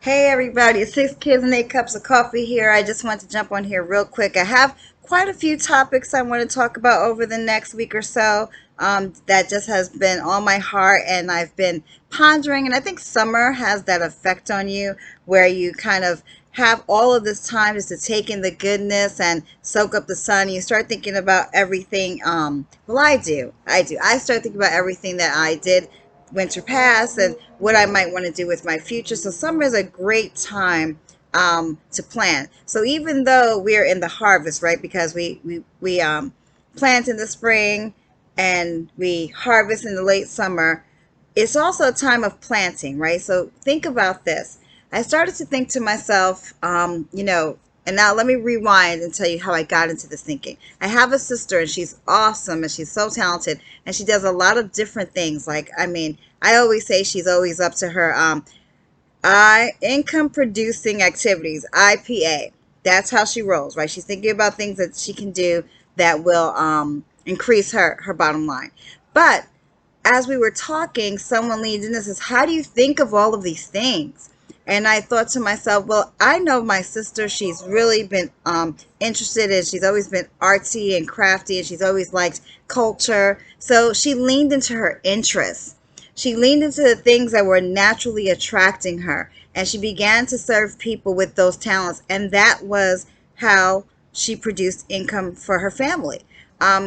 Hey everybody, it's 6 kids and 8 cups of coffee here. I just want to jump on here real quick. I have quite a few topics I want to talk about over the next week or so that just has been on my heart and I've been pondering. And I think summer has that effect on you where you kind of have all of this time just to take in the goodness and soak up the sun. You start thinking about everything. Well, I do. I start thinking about everything that I did winter pass and what I might want to do with my future. So summer is a great time to plan. So even though we're in the harvest, right? Because we plant in the spring and we harvest in the late summer. It's also a time of planting, right? So think about this. I started to think to myself, and now let me rewind and tell you how I got into this thinking. I have a sister and she's awesome and she's so talented and she does a lot of different things. I always say she's always up to her I income producing activities, IPA. That's how she rolls, right? She's thinking about things that she can do that will increase her bottom line. But as we were talking, someone leaned in and says, how do you think of all of these things? And I thought to myself, well, I know my sister, she's really been interested in, she's always been artsy and crafty, and she's always liked culture. So she leaned into her interests. She leaned into the things that were naturally attracting her, and she began to serve people with those talents. And that was how she produced income for her family.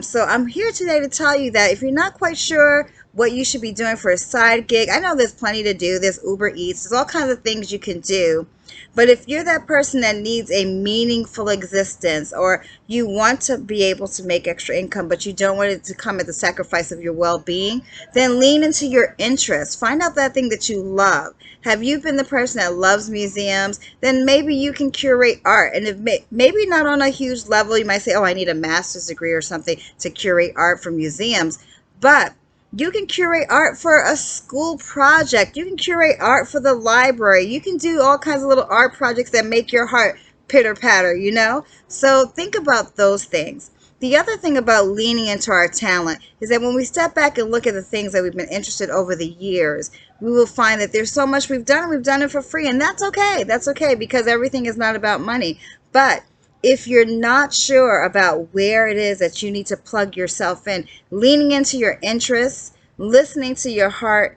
So I'm here today to tell you that if you're not quite sure what you should be doing for a side gig, I know there's plenty to do. There's Uber Eats, there's all kinds of things you can do. But if you're that person that needs a meaningful existence, or you want to be able to make extra income, but you don't want it to come at the sacrifice of your well-being, then lean into your interests. Find out that thing that you love. Have you been the person that loves museums? Then maybe you can curate art. And if maybe not on a huge level, you might say, oh, I need a master's degree or something to curate art for museums. But you can curate art for a school project. You can curate art for the library. You can do all kinds of little art projects that make your heart pitter patter, you know? So think about those things. The other thing about leaning into our talent is that when we step back and look at the things that we've been interested over the years, we will find that there's so much we've done and we've done it for free. And that's okay. That's okay, because everything is not about money. But if you're not sure about where it is that you need to plug yourself in, leaning into your interests, listening to your heart,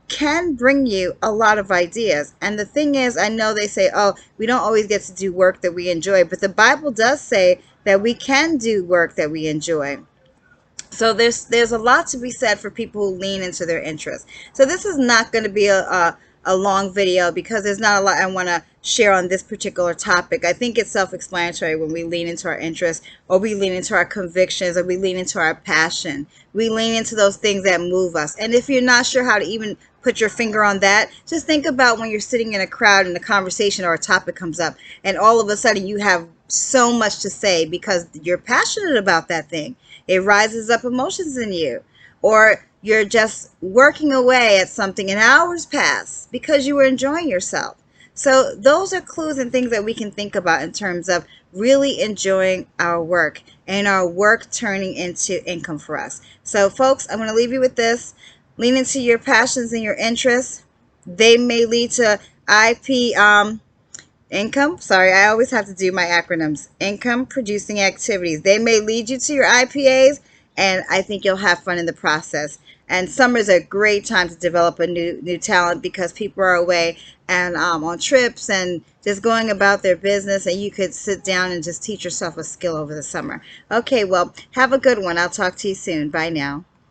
can bring you a lot of ideas. And the thing is, I know they say, oh, we don't always get to do work that we enjoy, but the Bible does say that we can do work that we enjoy. So there's a lot to be said for people who lean into their interests. So this is not going to be a long video because there's not a lot I want to share on this particular topic. I think it's self-explanatory when we lean into our interests, or we lean into our convictions, or we lean into our passion. We lean into those things that move us. And if you're not sure how to even put your finger on that, just think about when you're sitting in a crowd and a conversation or a topic comes up and all of a sudden you have so much to say because you're passionate about that thing. It rises up emotions in you. Or you're just working away at something and hours pass because you were enjoying yourself. So those are clues and things that we can think about in terms of really enjoying our work and our work turning into income for us. So folks, I'm going to leave you with this. Lean into your passions and your interests. They may lead to IP income. Sorry, I always have to do my acronyms. Income producing activities. They may lead you to your IPAs, and I think you'll have fun in the process. And summer is a great time to develop a new talent because people are away and on trips and just going about their business, and you could sit down and just teach yourself a skill over the summer. Okay, well, have a good one. I'll talk to you soon. Bye now.